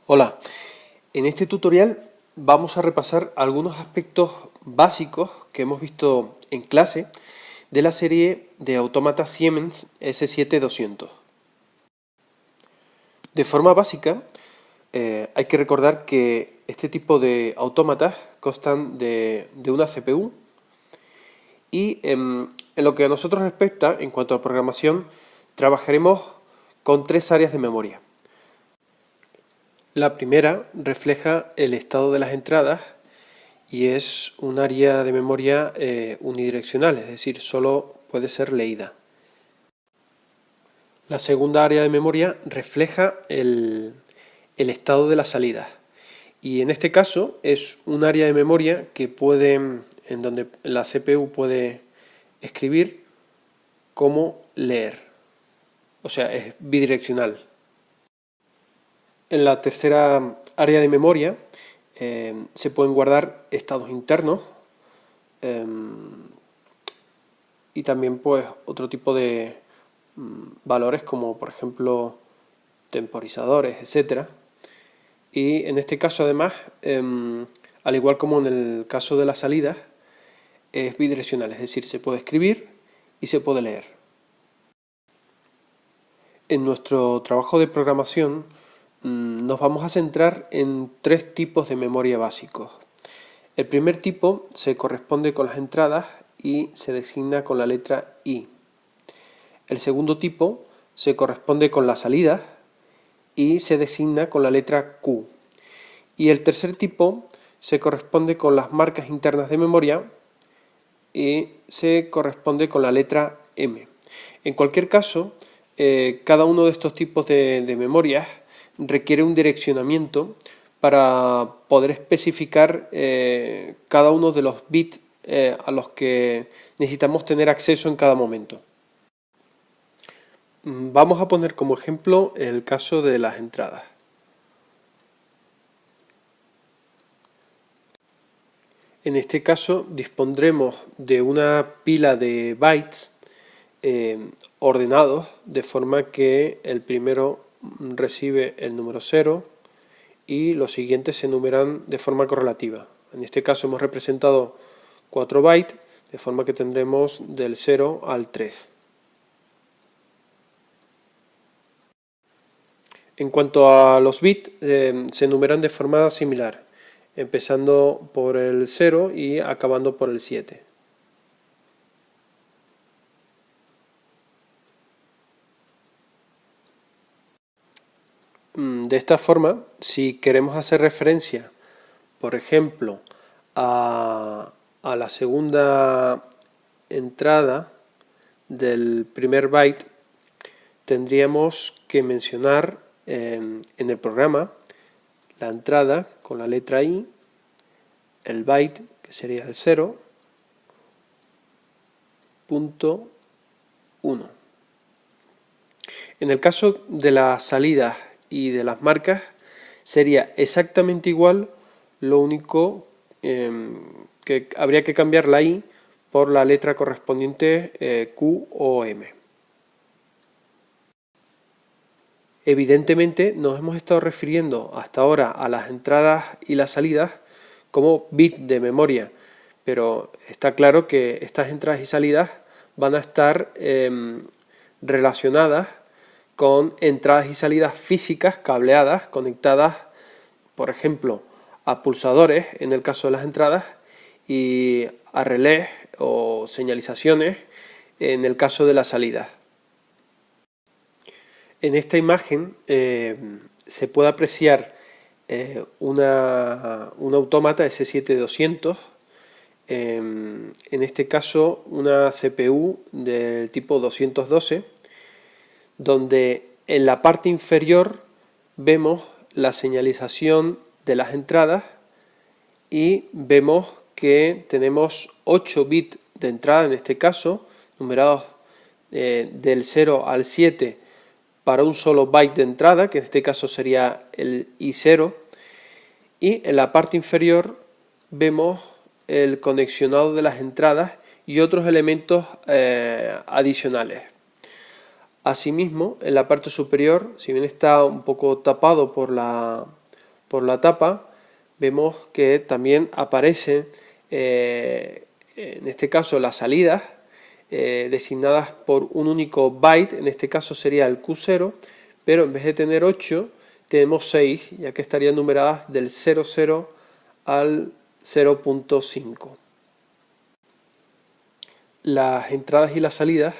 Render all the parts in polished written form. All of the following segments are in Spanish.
Hola, en este tutorial vamos a repasar algunos aspectos básicos que hemos visto en clase de la serie de autómatas Siemens S7200. De forma básica, hay que recordar que este tipo de autómatas constan de una CPU y en lo que a nosotros respecta, en cuanto a programación, trabajaremos con tres áreas de memoria. La primera refleja el estado de las entradas y es un área de memoria unidireccional, es decir, solo puede ser leída. La segunda área de memoria refleja el estado de las salidas y en este caso es un área de memoria que en donde la CPU puede escribir como leer, o sea, es bidireccional. En la tercera área de memoria se pueden guardar estados internos y también pues otro tipo de valores como por ejemplo temporizadores, etcétera. Y en este caso además, al igual como en el caso de las salidas, es bidireccional, es decir, se puede escribir y se puede leer. En nuestro trabajo de programación nos vamos a centrar en tres tipos de memoria básicos. El primer tipo se corresponde con las entradas y se designa con la letra I. El segundo tipo se corresponde con las salidas y se designa con la letra Q. Y el tercer tipo se corresponde con las marcas internas de memoria y se corresponde con la letra M. En cualquier caso, cada uno de estos tipos de memorias requiere un direccionamiento para poder especificar cada uno de los bits a los que necesitamos tener acceso en cada momento. Vamos a poner como ejemplo el caso de las entradas. En este caso dispondremos de una pila de bytes ordenados de forma que el primero recibe el número 0 y los siguientes se numeran de forma correlativa. En este caso hemos representado 4 bytes, de forma que tendremos del 0 al 3. En cuanto a los bits, se numeran de forma similar, empezando por el 0 y acabando por el 7. De esta forma, si queremos hacer referencia, por ejemplo, a la segunda entrada del primer byte, tendríamos que mencionar en el programa la entrada con la letra I, el byte, que sería el 0.1. En el caso de las salidas y de las marcas sería exactamente igual, lo único que habría que cambiar la I por la letra correspondiente Q o M. Evidentemente nos hemos estado refiriendo hasta ahora a las entradas y las salidas como bits de memoria, pero está claro que estas entradas y salidas van a estar relacionadas con entradas y salidas físicas cableadas, conectadas, por ejemplo, a pulsadores en el caso de las entradas y a relés o señalizaciones en el caso de las salidas. En esta imagen se puede apreciar un autómata S7200, en este caso una CPU del tipo 212, donde en la parte inferior vemos la señalización de las entradas y vemos que tenemos 8 bits de entrada en este caso, numerados del 0 al 7 para un solo byte de entrada, que en este caso sería el I0, y en la parte inferior vemos el conexionado de las entradas y otros elementos adicionales. Asimismo, en la parte superior, si bien está un poco tapado por la por la tapa, vemos que también aparecen, en este caso, las salidas designadas por un único byte, en este caso sería el Q0, pero en vez de tener 8, tenemos 6, ya que estarían numeradas del 00 al 0.5. Las entradas y las salidas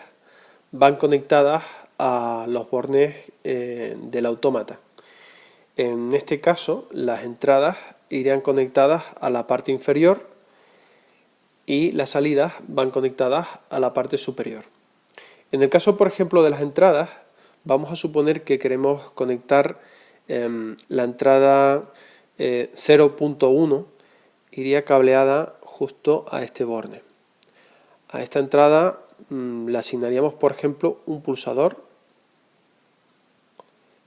van conectadas a los bornes del autómata. En este caso, las entradas irían conectadas a la parte inferior y las salidas van conectadas a la parte superior. En el caso, por ejemplo, de las entradas, vamos a suponer que queremos conectar la entrada 0.1, iría cableada justo a este borne. A esta entrada le asignaríamos, por ejemplo, un pulsador,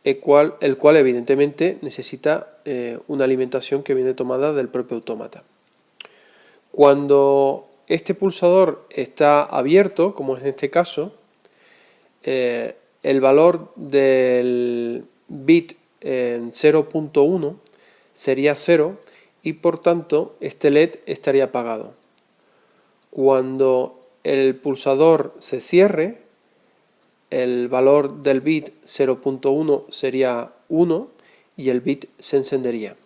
el cual evidentemente necesita una alimentación que viene tomada del propio autómata. Cuando este pulsador está abierto, como es en este caso, el valor del bit en 0.1 sería 0 y por tanto este LED estaría apagado. Cuando el pulsador se cierre, el valor del bit 0.1 sería 1 y el bit se encendería.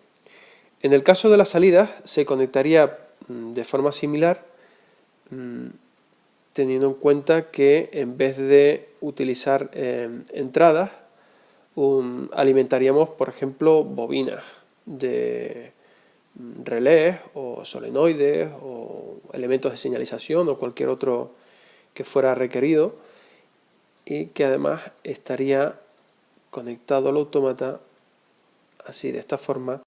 En el caso de las salidas se conectaría de forma similar, teniendo en cuenta que en vez de utilizar entradas, alimentaríamos, por ejemplo, bobinas de relés o solenoides o elementos de señalización o cualquier otro que fuera requerido, y que además estaría conectado al autómata así, de esta forma,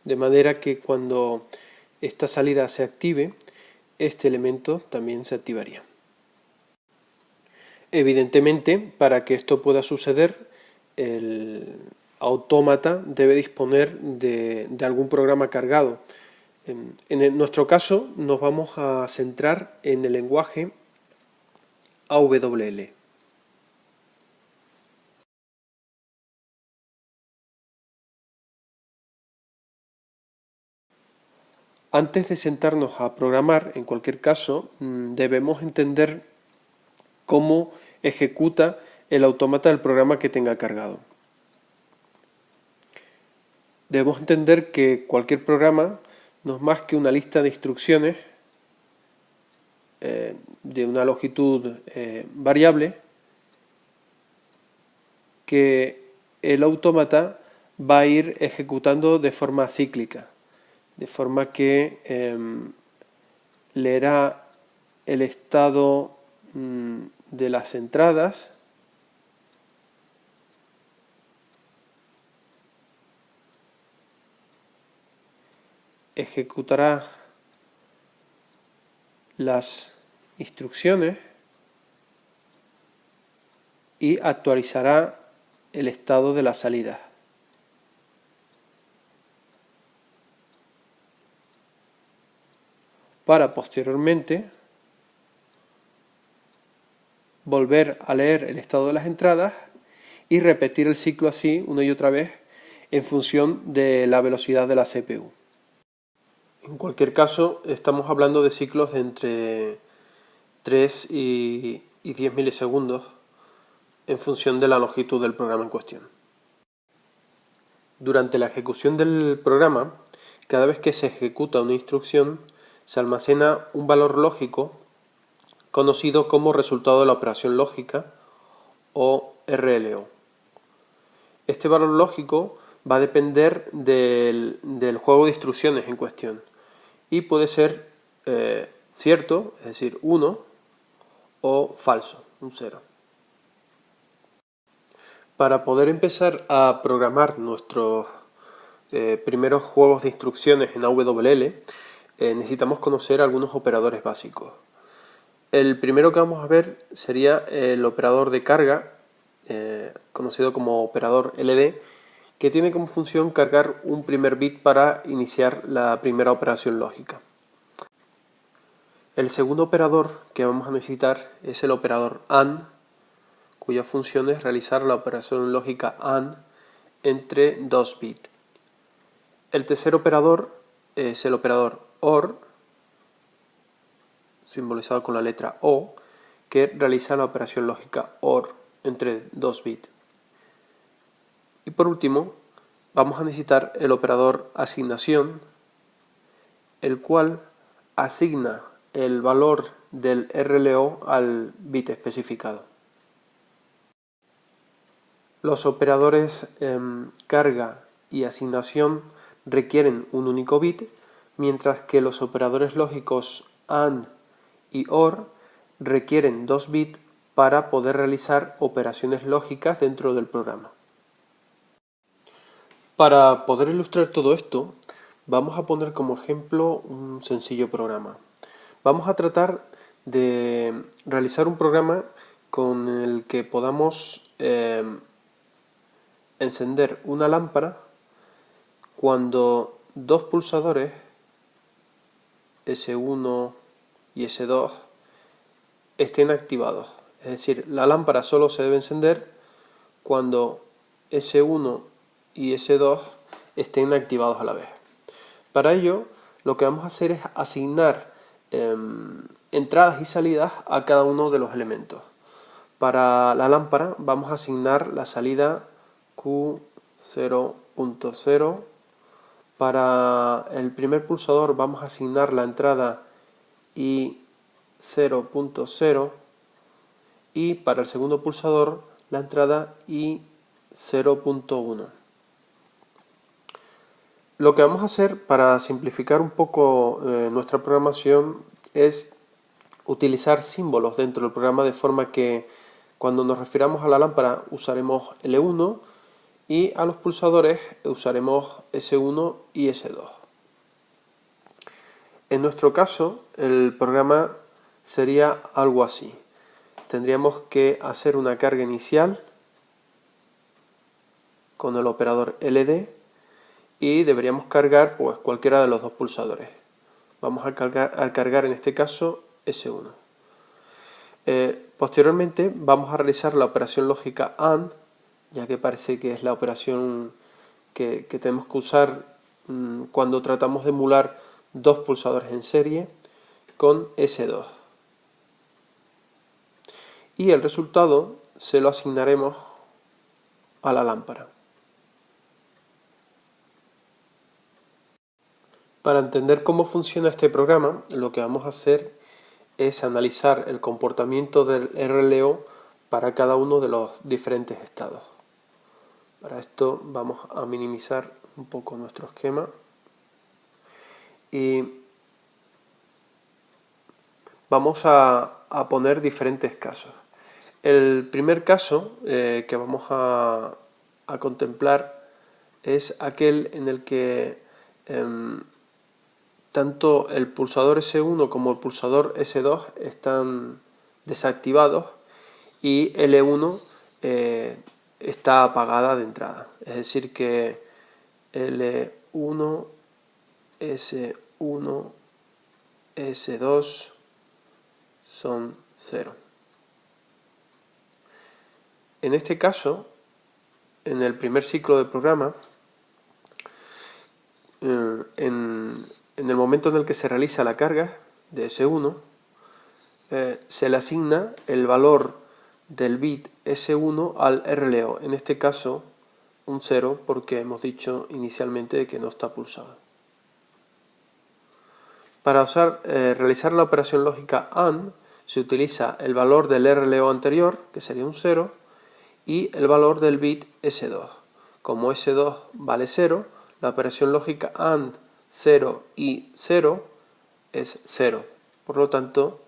de manera que cuando esta salida se active, este elemento también se activaría. Evidentemente, para que esto pueda suceder, el autómata debe disponer de algún programa cargado. En nuestro caso nos vamos a centrar en el lenguaje AWL. Antes de sentarnos a programar, en cualquier caso, debemos entender cómo ejecuta el autómata el programa que tenga cargado. Debemos entender que cualquier programa no es más que una lista de instrucciones de una longitud variable que el autómata va a ir ejecutando de forma cíclica, de forma que leerá el estado de las entradas ejecutará las instrucciones y actualizará el estado de la salida. Para posteriormente volver a leer el estado de las entradas y repetir el ciclo así una y otra vez en función de la velocidad de la CPU. En cualquier caso, estamos hablando de ciclos de entre 3 y 10 milisegundos en función de la longitud del programa en cuestión. Durante la ejecución del programa, cada vez que se ejecuta una instrucción, se almacena un valor lógico conocido como resultado de la operación lógica o RLO. Este valor lógico va a depender del juego de instrucciones en cuestión y puede ser cierto, es decir, 1, o falso, un 0. Para poder empezar a programar nuestros primeros juegos de instrucciones en AWL, necesitamos conocer algunos operadores básicos. El primero que vamos a ver sería el operador de carga, conocido como operador LD, que tiene como función cargar un primer bit para iniciar la primera operación lógica. El segundo operador que vamos a necesitar es el operador AND, cuya función es realizar la operación lógica AND entre 2 bits. El tercer operador es el operador OR, simbolizado con la letra O, que realiza la operación lógica OR entre 2 bits. Y por último, vamos a necesitar el operador asignación, el cual asigna el valor del RLO al bit especificado. Los operadores carga y asignación requieren un único bit, mientras que los operadores lógicos AND y OR requieren 2 bits para poder realizar operaciones lógicas dentro del programa. Para poder ilustrar todo esto, vamos a poner como ejemplo un sencillo programa. Vamos a tratar de realizar un programa con el que podamos encender una lámpara cuando dos pulsadores, S1 y S2, estén activados. Es decir, la lámpara solo se debe encender cuando S1 y S2 estén activados a la vez. Para ello, lo que vamos a hacer es asignar entradas y salidas a cada uno de los elementos. Para la lámpara vamos a asignar la salida Q0.0. Para el primer pulsador vamos a asignar la entrada I0.0 y para el segundo pulsador la entrada I0.1. Lo que vamos a hacer para simplificar un poco nuestra programación es utilizar símbolos dentro del programa, de forma que cuando nos refiramos a la lámpara usaremos L1 y a los pulsadores usaremos S1 y S2. En nuestro caso, el programa sería algo así. Tendríamos que hacer una carga inicial con el operador LD y deberíamos cargar pues cualquiera de los dos pulsadores. Vamos a cargar en este caso S1. Posteriormente vamos a realizar la operación lógica AND, ya que parece que es la operación que tenemos que usar cuando tratamos de emular dos pulsadores en serie, con S2. Y el resultado se lo asignaremos a la lámpara. Para entender cómo funciona este programa, lo que vamos a hacer es analizar el comportamiento del RLO para cada uno de los diferentes estados. Para esto vamos a minimizar un poco nuestro esquema y vamos a poner diferentes casos. El primer caso que vamos a contemplar es aquel en el que tanto el pulsador S1 como el pulsador S2 están desactivados y L1 está apagada de entrada. Es decir que L1, S1, S2 son 0. En este caso, en el primer ciclo del programa, en el momento en el que se realiza la carga de S1, se le asigna el valor del bit S1 al RLO, en este caso un 0, porque hemos dicho inicialmente que no está pulsado. Para realizar la operación lógica AND se utiliza el valor del RLO anterior, que sería un 0, y el valor del bit S2. Como S2 vale 0, la operación lógica AND 0 y 0 es 0. Por lo tanto,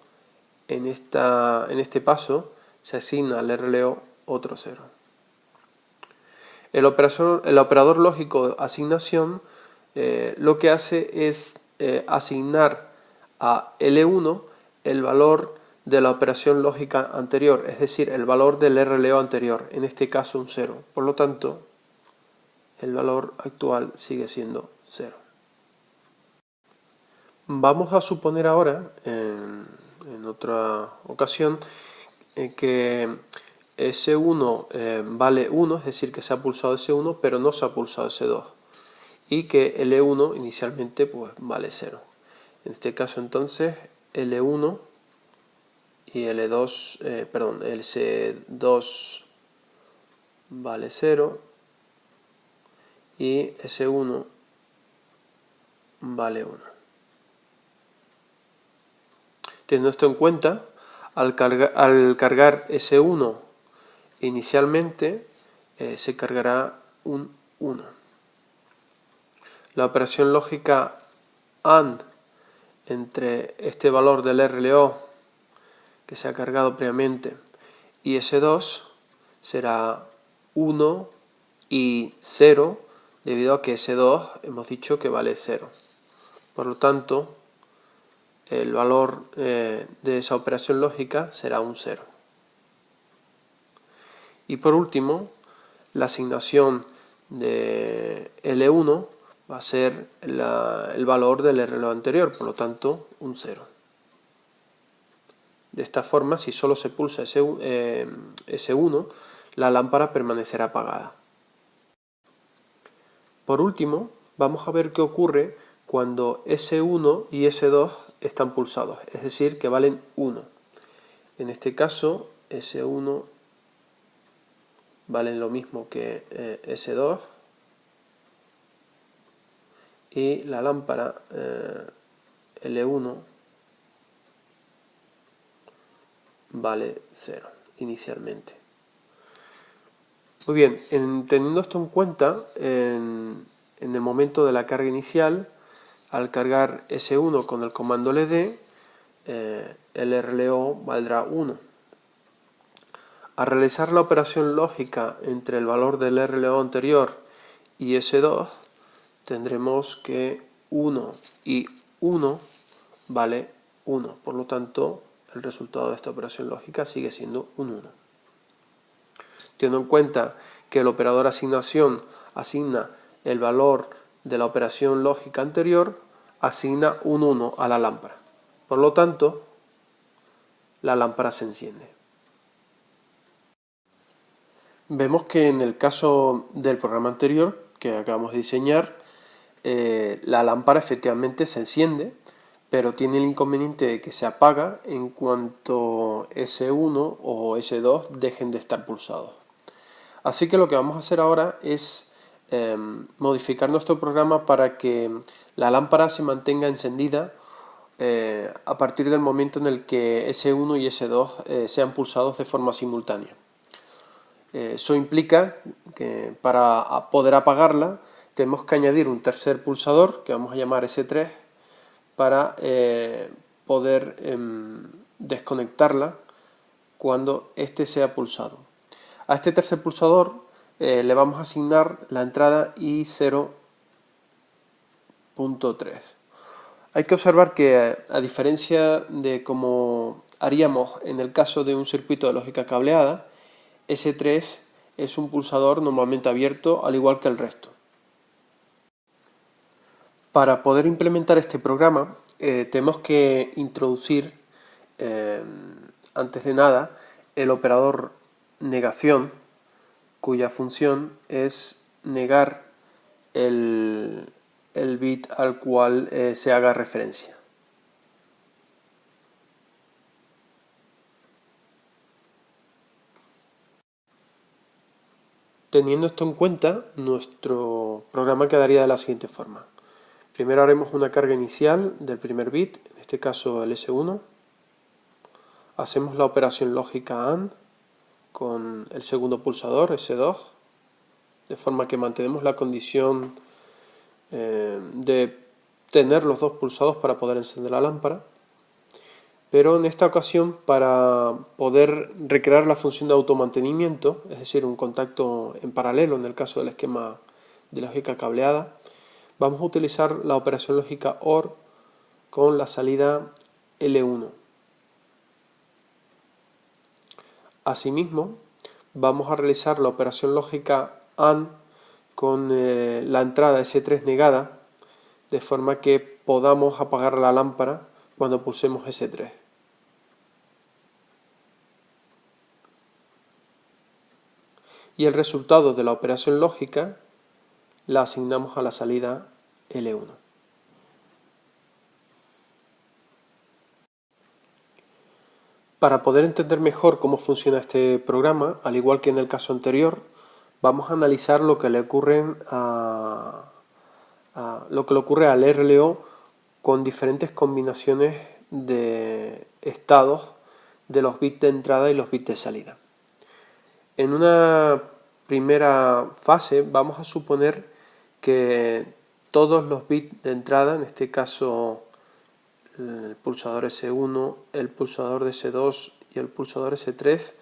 en este paso se asigna al RLO otro 0. El operador lógico asignación lo que hace es asignar a L1 el valor de la operación lógica anterior, es decir, el valor del RLO anterior, en este caso un 0. Por lo tanto, el valor actual sigue siendo 0. Vamos a suponer ahora, en otra ocasión, que S1 vale 1, es decir, que se ha pulsado S1, pero no se ha pulsado S2. y que L1 inicialmente pues vale 0. En este caso entonces L1 y L2, LC2 vale 0 y S1 vale 1. Teniendo esto en cuenta, al cargar S1 inicialmente se cargará un 1. La operación lógica AND entre este valor del RLO que se ha cargado previamente y S2 será 1 y 0, debido a que S2 hemos dicho que vale 0. Por lo tanto, el valor de esa operación lógica será un 0. Y por último, la asignación de L1 va a ser el valor del RLO anterior, por lo tanto un 0. De esta forma, si solo se pulsa S1, la lámpara permanecerá apagada. Por último, vamos a ver qué ocurre cuando S1 y S2 están pulsados, es decir, que valen 1. En este caso, S1 valen lo mismo que S2 y la lámpara L1 vale 0 inicialmente. Muy bien, teniendo esto en cuenta, en el momento de la carga inicial, al cargar S1 con el comando LD, el RLO valdrá 1. Al realizar la operación lógica entre el valor del RLO anterior y S2, tendremos que 1 y 1 vale 1. Por lo tanto, el resultado de esta operación lógica sigue siendo un 1. Teniendo en cuenta que el operador asignación asigna el valor de la operación lógica anterior, asigna un 1 a la lámpara. Por lo tanto, la lámpara se enciende. Vemos que en el caso del programa anterior que acabamos de diseñar, la lámpara efectivamente se enciende, pero tiene el inconveniente de que se apaga en cuanto S1 o S2 dejen de estar pulsados. Así que lo que vamos a hacer ahora es modificar nuestro programa para que la lámpara se mantenga encendida a partir del momento en el que S1 y S2 sean pulsados de forma simultánea. Eso implica que para poder apagarla tenemos que añadir un tercer pulsador que vamos a llamar S3 para poder desconectarla cuando éste sea pulsado. A este tercer pulsador le vamos a asignar la entrada I0.3. Hay que observar que, a diferencia de como haríamos en el caso de un circuito de lógica cableada, S3 es un pulsador normalmente abierto, al igual que el resto. Para poder implementar este programa tenemos que introducir, antes de nada, el operador negación, cuya función es negar el bit al cual se haga referencia. Teniendo esto en cuenta, nuestro programa quedaría de la siguiente forma. Primero haremos una carga inicial del primer bit, en este caso el S1. Hacemos la operación lógica AND con el segundo pulsador, S2, de forma que mantenemos la condición de tener los dos pulsados para poder encender la lámpara. Pero en esta ocasión, para poder recrear la función de automantenimiento, es decir, un contacto en paralelo en el caso del esquema de lógica cableada, vamos a utilizar la operación lógica OR con la salida L1. Asimismo, vamos a realizar la operación lógica AND con la entrada S3 negada, de forma que podamos apagar la lámpara cuando pulsemos S3. Y el resultado de la operación lógica la asignamos a la salida L1. Para poder entender mejor cómo funciona este programa, al igual que en el caso anterior, vamos a analizar lo que le ocurre al RLO con diferentes combinaciones de estados de los bits de entrada y los bits de salida. En una primera fase vamos a suponer que todos los bits de entrada, en este caso el pulsador S1, el pulsador de S2 y el pulsador S3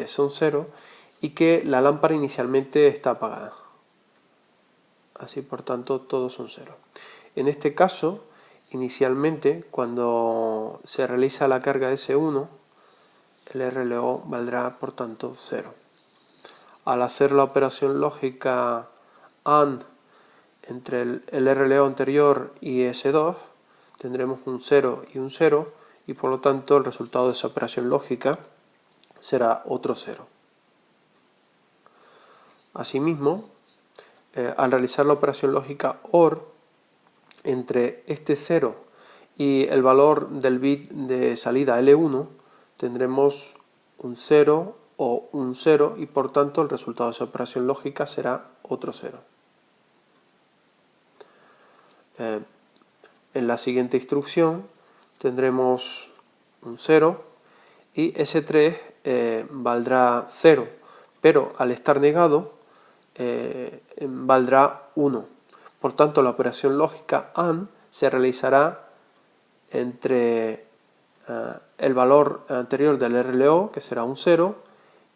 son 0 y que la lámpara inicialmente está apagada. Así, por tanto, todos son 0. En este caso, inicialmente, cuando se realiza la carga de S1, el RLO valdrá, por tanto, 0. Al hacer la operación lógica AND entre el RLO anterior y S2, tendremos un 0 y un 0, y por lo tanto el resultado de esa operación lógica será otro 0. Asimismo, al realizar la operación lógica OR entre este 0 y el valor del bit de salida L1, tendremos un 0 o un 0 y por tanto el resultado de esa operación lógica será otro 0. En la siguiente instrucción tendremos un 0 y S3 valdrá 0, pero al estar negado valdrá 1. Por tanto, la operación lógica AND se realizará entre el valor anterior del RLO, que será un 0,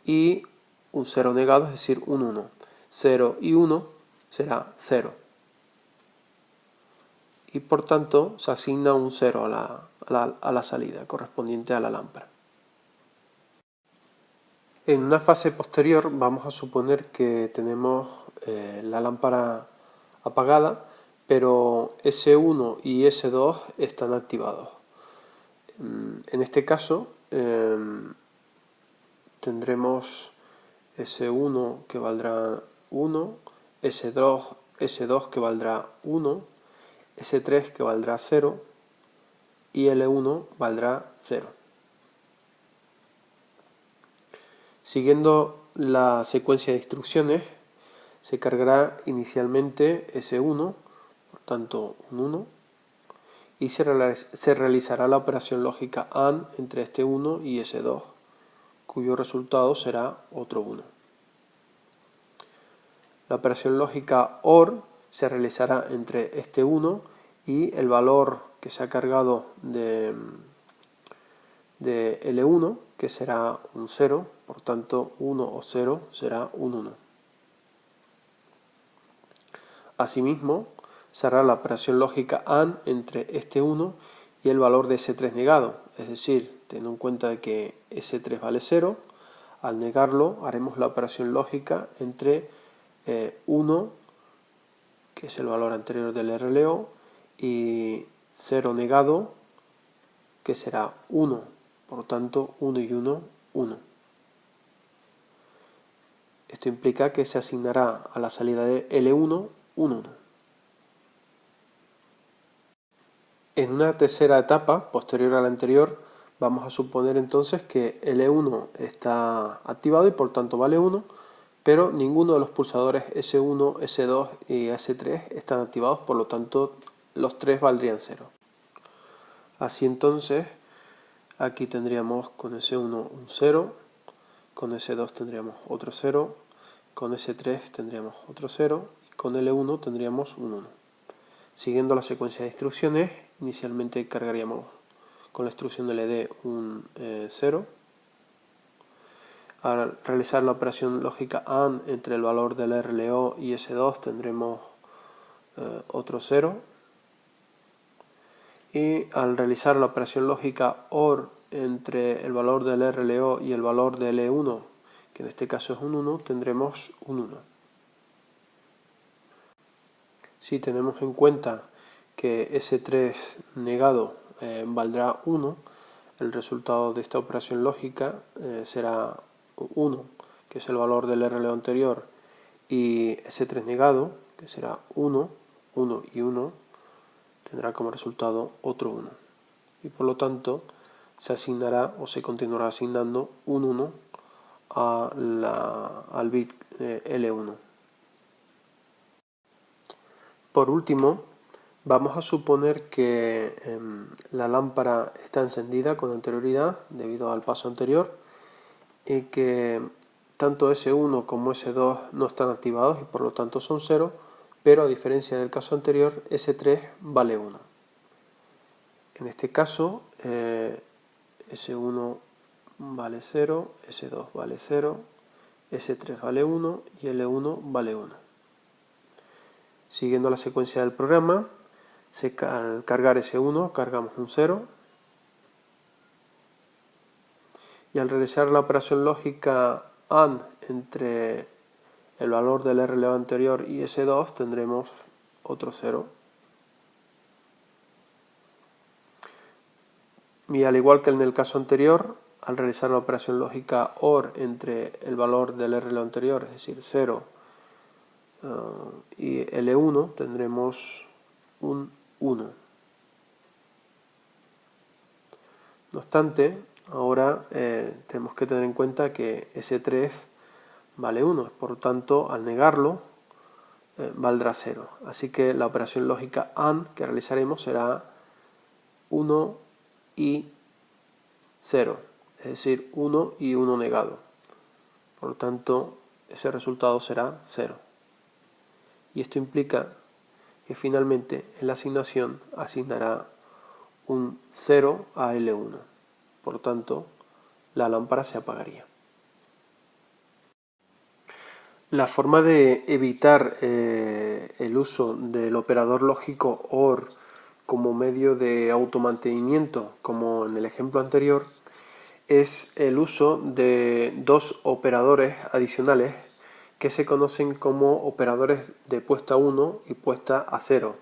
y un 0 negado, es decir, un 1. 0 y 1 será 0. Y por tanto se asigna un 0 a la salida correspondiente a la lámpara. En una fase posterior vamos a suponer que tenemos la lámpara apagada, pero S1 y S2 están activados. En este caso tendremos S1 que valdrá 1, S2 que valdrá 1, S3 que valdrá 0 y L1 valdrá 0. Siguiendo la secuencia de instrucciones, se cargará inicialmente S1, por tanto un 1, y se realizará la operación lógica AND entre este 1 y S2, cuyo resultado será otro 1. La operación lógica OR se realizará entre este 1 y el valor que se ha cargado de L1, que será un 0, por tanto 1 o 0 será un 1. Asimismo, se hará la operación lógica AND entre este 1 y el valor de S3 negado, es decir, teniendo en cuenta de que S3 vale 0, al negarlo haremos la operación lógica entre 1, que es el valor anterior del RLO, y 0 negado, que será 1, por lo tanto 1 y 1, 1. Esto implica que se asignará a la salida de L1 un 1. En una tercera etapa, posterior a la anterior, vamos a suponer entonces que L1 está activado y por tanto vale 1, pero ninguno de los pulsadores S1, S2 y S3 están activados, por lo tanto los tres valdrían 0. Así entonces, aquí tendríamos con S1 un 0, con S2 tendríamos otro 0, con S3 tendríamos otro 0 y con L1 tendríamos un 1. Siguiendo la secuencia de instrucciones, inicialmente cargaríamos con la instrucción de LD un 0. Al realizar la operación lógica AND entre el valor del RLO y S2 tendremos otro 0. Y al realizar la operación lógica OR entre el valor del RLO y el valor de L1, que en este caso es un 1, tendremos un 1. Si tenemos en cuenta que S3 negado valdrá 1, el resultado de esta operación lógica será 1, que es el valor del RLO anterior, y S3 negado, que será 1, 1 y 1, tendrá como resultado otro 1. Y por lo tanto se asignará o se continuará asignando un 1 al bit L1. Por último, vamos a suponer que la lámpara está encendida con anterioridad debido al paso anterior y que tanto S1 como S2 no están activados y por lo tanto son 0, pero a diferencia del caso anterior, S3 vale 1. En este caso, S1 vale 0, S2 vale 0, S3 vale 1 y L1 vale 1. Siguiendo la secuencia del programa, al cargar S1 cargamos un 0 y al realizar la operación lógica AND entre el valor del RLO anterior y S2 tendremos otro 0. Y al igual que en el caso anterior, al realizar la operación lógica OR entre el valor del RLO anterior, es decir, 0, y L1, tendremos un 1. No obstante, ahora tenemos que tener en cuenta que S3 vale 1, por lo tanto, al negarlo, valdrá 0. Así que la operación lógica AND que realizaremos será 1 y 0, es decir, 1 y 1 negado. Por lo tanto, ese resultado será 0. Y esto implica que finalmente en la asignación asignará un 0 a L1. Por lo tanto, la lámpara se apagaría. La forma de evitar el uso del operador lógico OR como medio de automantenimiento, como en el ejemplo anterior, es el uso de dos operadores adicionales que se conocen como operadores de puesta 1 y puesta a 0,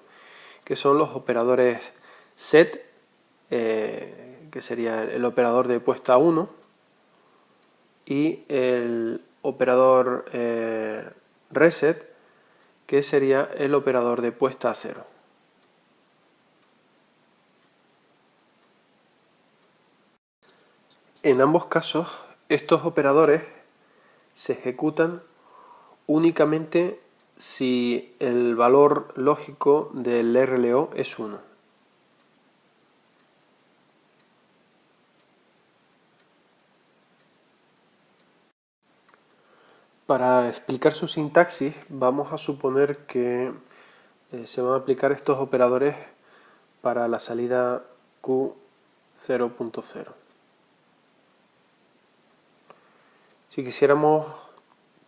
que son los operadores SET, que sería el operador de puesta 1, y el operador reset, que sería el operador de puesta a 0. En ambos casos, estos operadores se ejecutan únicamente si el valor lógico del RLO es 1. Para explicar su sintaxis, vamos a suponer que se van a aplicar estos operadores para la salida Q0.0. Si quisiéramos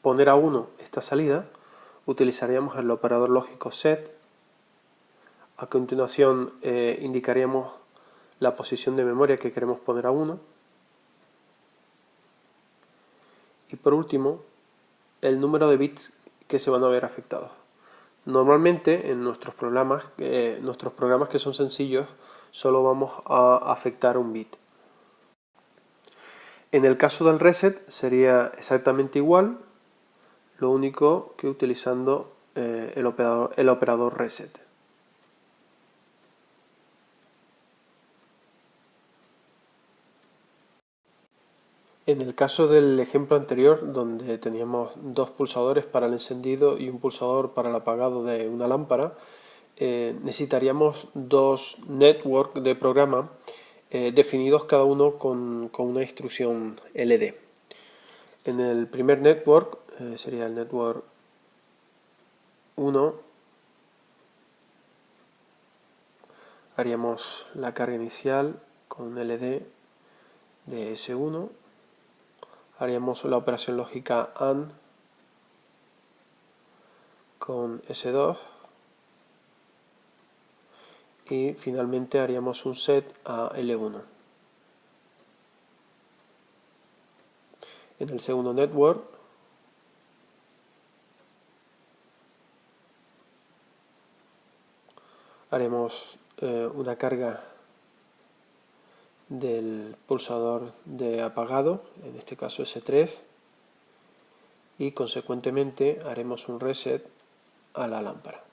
poner a 1 esta salida, utilizaríamos el operador lógico set. A continuación indicaríamos la posición de memoria que queremos poner a 1. Y por último, el número de bits que se van a ver afectados. Normalmente en nuestros programas que son sencillos, solo vamos a afectar un bit. En el caso del reset sería exactamente igual, lo único que utilizando el operador reset. En el caso del ejemplo anterior, donde teníamos dos pulsadores para el encendido y un pulsador para el apagado de una lámpara, necesitaríamos dos networks de programa definidos cada uno con una instrucción LD. En el primer network, sería el network 1, haríamos la carga inicial con LD de S1, haríamos la operación lógica AND con S2 y finalmente haríamos un set a L1. En el segundo network haremos una carga del pulsador de apagado, en este caso S3, y consecuentemente haremos un reset a la lámpara.